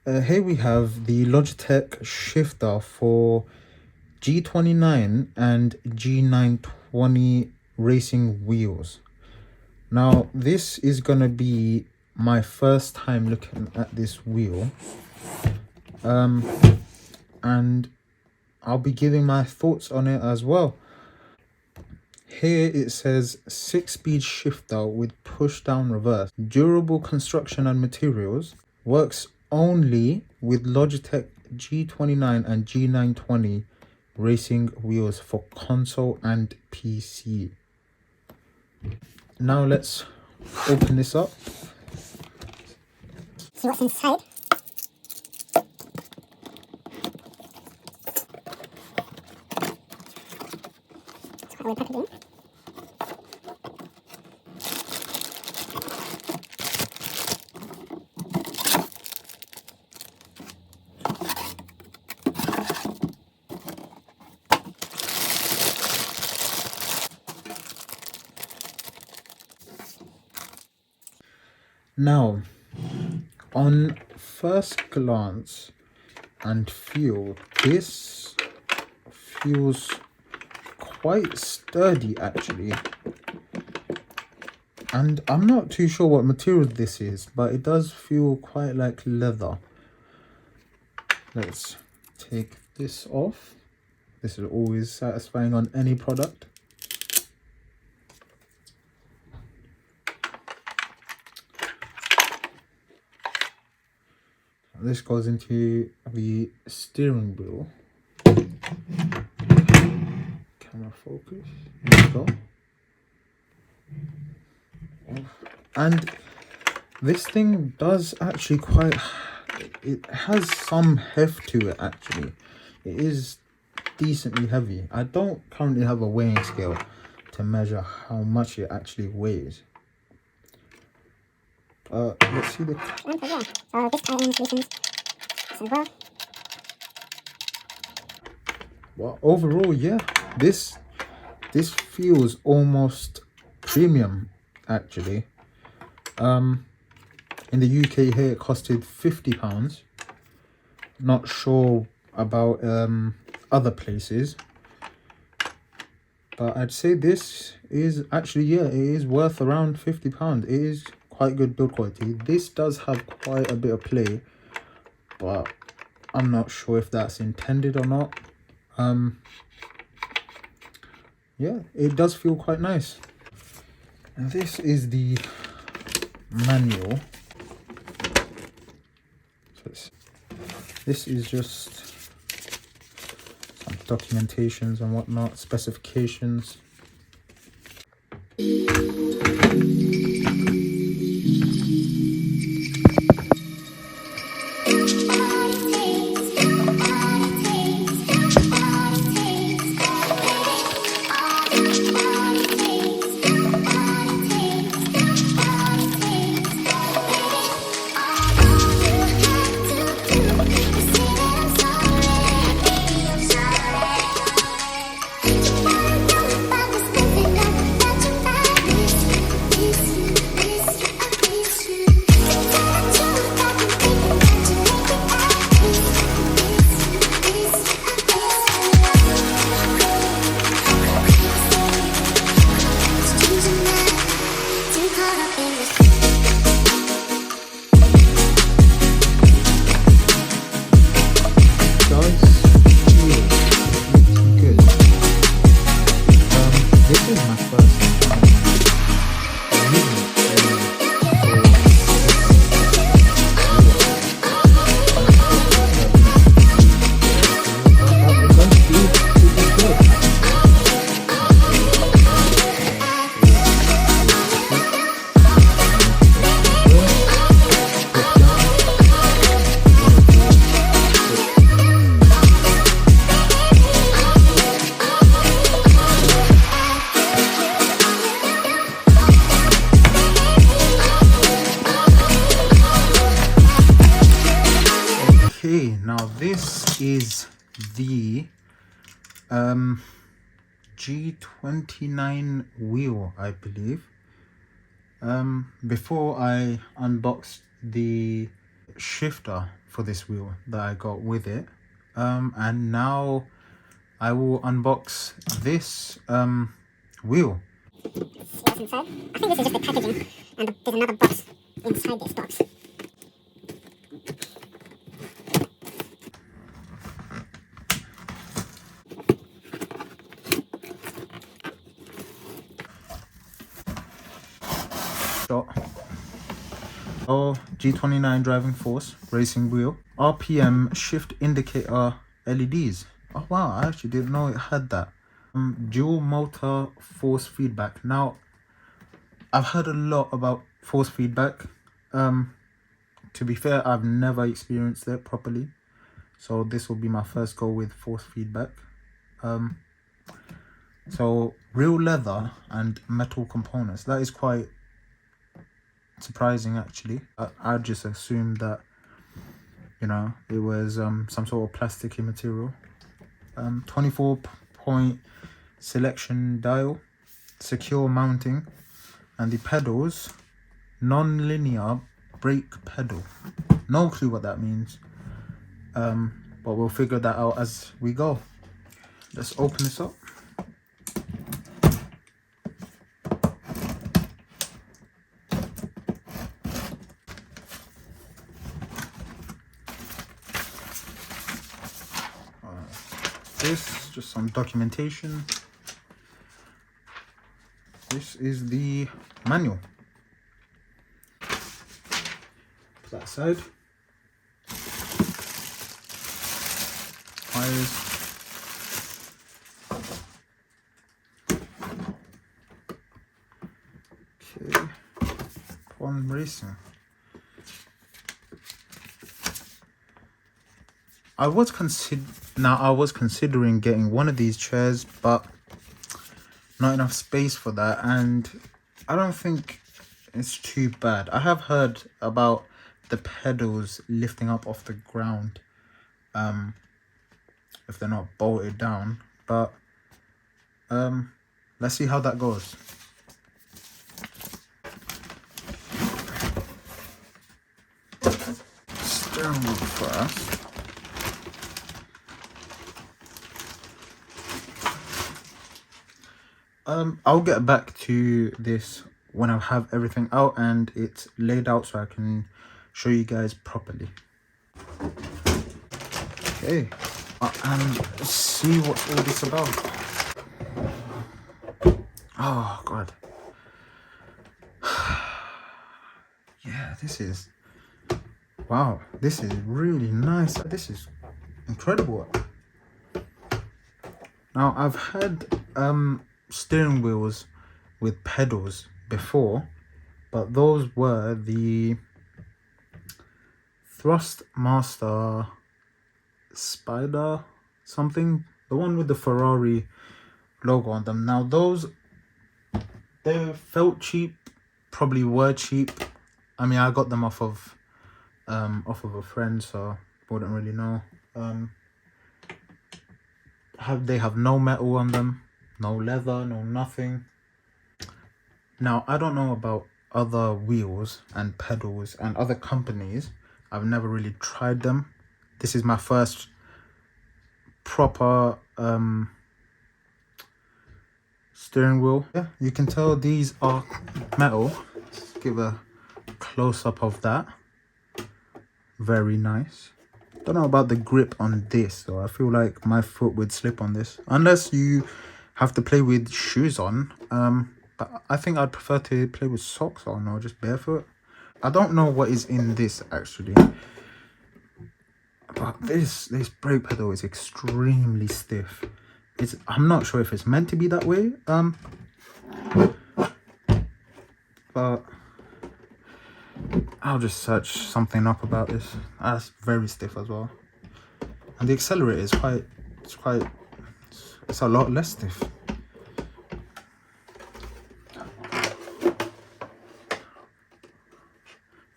Here we have the Logitech shifter for G29 and G920 racing wheels. Now, this is gonna be my first time looking at this wheel. And I'll be giving my thoughts on it as well. Here it says 6-speed shifter with push down reverse. Durable construction and materials. Works only with Logitech G29 and G920 racing wheels for console and PC. Now let's open this up. See what's inside. It's quite a packaging. Now, on first glance and feel, this feels quite sturdy actually. And I'm not too sure what material this is, but it does feel quite like leather. Let's take this off. This is always satisfying on any product. This goes into the steering wheel. Camera focus. There we go. And this thing does actually it has some heft to it actually. It is decently heavy. I don't currently have a weighing scale to measure how much it actually weighs. Let's see the... Yeah. So this item solutions as well. Well, overall, yeah, this feels almost premium actually. In the UK here it costed £50. Not sure about other places, but I'd say this is actually, yeah, it is worth around £50. It is quite good build quality. This does have quite a bit of play, but I'm not sure if that's intended or not. Yeah, it does feel quite nice. And this is the manual. So this is just some documentations and whatnot, specifications. Okay, now this is the G29 wheel, I believe. Before I unboxed the shifter for this wheel that I got with it. And now I will unbox this wheel. See what's inside. I think this is just the packaging, and there's another box inside this box. G29 driving force racing wheel, RPM shift indicator LEDs. Oh wow, I actually didn't know it had that. Dual motor force feedback. Now I've heard a lot about force feedback. To be fair, I've never experienced it properly, so this will be my first go with force feedback. So real leather and metal components. That is quite surprising actually. I just assumed that, you know, it was some sort of plasticky material. 24-point selection dial, secure mounting, and the pedals, non-linear brake pedal. No clue what that means, but we'll figure that out as we go. Let's open this up. This, just some documentation. This is the manual. Put that aside. Wires. Okay. One racing. I was considering getting one of these chairs, but not enough space for that, and I don't think it's too bad. I have heard about the pedals lifting up off the ground if they're not bolted down, but let's see how that goes. Steering wheel first. I'll get back to this when I have everything out and it's laid out so I can show you guys properly. Okay, and let's see what all this about. Oh god. Yeah, this is, wow, this is really nice. This is incredible. Now I've had steering wheels with pedals before, but those were the Thrustmaster Spider something, the one with the Ferrari logo on them. Now those, they felt cheap, probably were cheap. I mean, I got them off of a friend, so I wouldn't really know. They have no metal on them, no leather, no nothing. Now I don't know about other wheels and pedals and other companies. I've never really tried them. This is my first proper steering wheel. Yeah, you can tell these are metal. Let's give a close-up of that. Very nice. Don't know about the grip on this though. I feel like my foot would slip on this unless you have to play with shoes on. But I think I'd prefer to play with socks on or just barefoot. I don't know what is in this actually, but this brake pedal is extremely stiff. I'm not sure if it's meant to be that way. But I'll just search something up about this. That's very stiff as well, and the accelerator is it's a lot less stiff.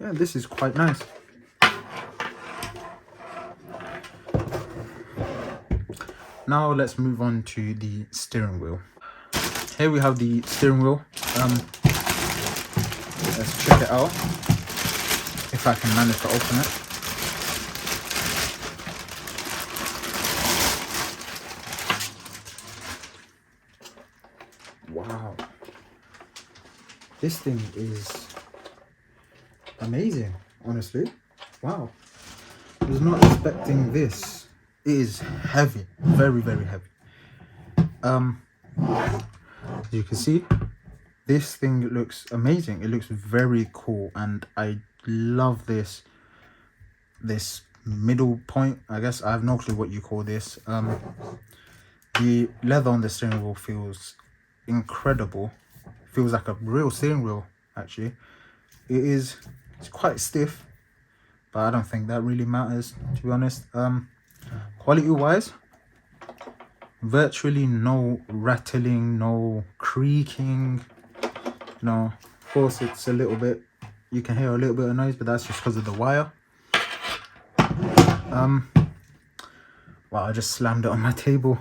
Yeah, this is quite nice. Now let's move on to the steering wheel. Here we have the steering wheel. Let's check it out if I can manage to open it. This thing is amazing, honestly. Wow. I was not expecting this. It is heavy, very, very heavy. As you can see, this thing looks amazing. It looks very cool, and I love this middle point. I guess I have no clue what you call this. The leather on the steering wheel feels incredible. Feels like a real steering wheel, actually. It's quite stiff, but I don't think that really matters, to be honest. Quality wise, virtually no rattling, no creaking. No, of course it's a little bit, you can hear a little bit of noise, but that's just because of the wire. Wow, I just slammed it on my table.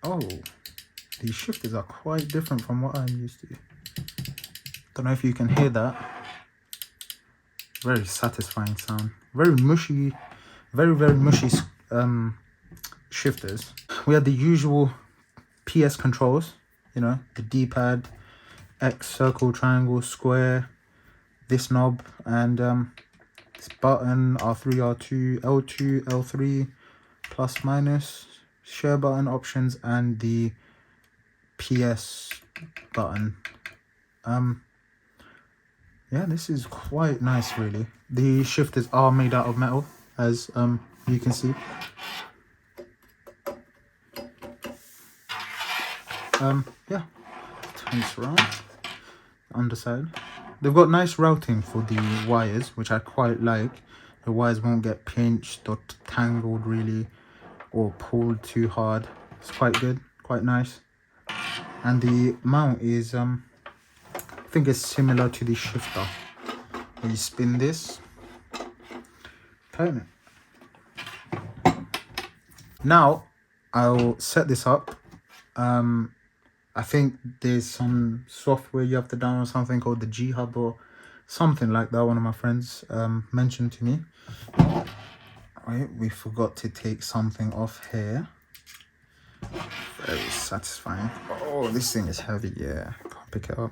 Oh, these shifters are quite different from what I'm used to. Don't know if you can hear that. Very satisfying sound. Very mushy, very mushy shifters. We had the usual PS controls, you know, the D-pad, X, circle, triangle, square, this knob, and this button, R3, R2, L2, L3, plus, minus, share button options, and the PS button. Yeah, this is quite nice, really. The shifters are made out of metal, as you can see. Yeah, turn this around, underside. They've got nice routing for the wires, which I quite like. The wires won't get pinched or tangled really, or pulled too hard. It's quite good, quite nice. And the mount is I think it's similar to the shifter. When you spin this, turn it. Now I'll set this up. I think there's some software you have to download, something called the G Hub or something like that. One of my friends mentioned to me. Right, we forgot to take something off here. Very satisfying. Oh, this thing is heavy. Yeah, can't pick it up.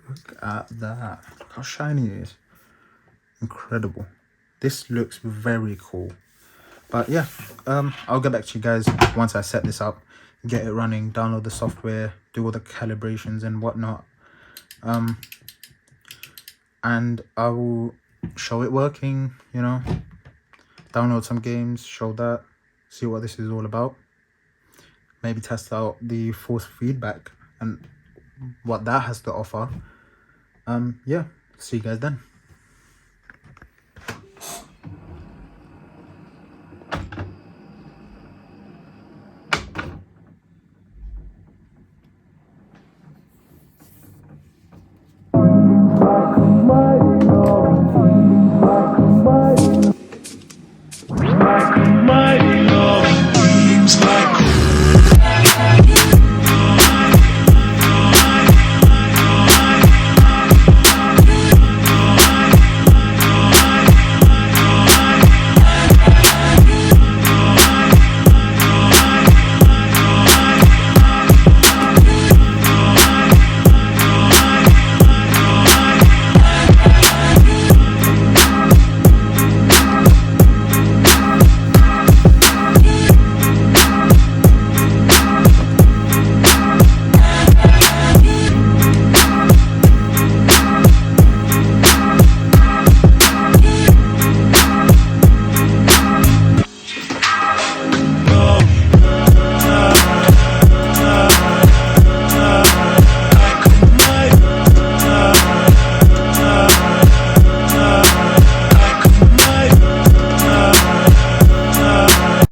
Look at that. Look how shiny it is. Incredible. This looks very cool. But yeah, I'll get back to you guys once I set this up, get it running, download the software, do all the calibrations and whatnot. And I will show it working, you know, download some games, show that, see what this is all about. Maybe test out the force feedback and what that has to offer. Yeah, see you guys then.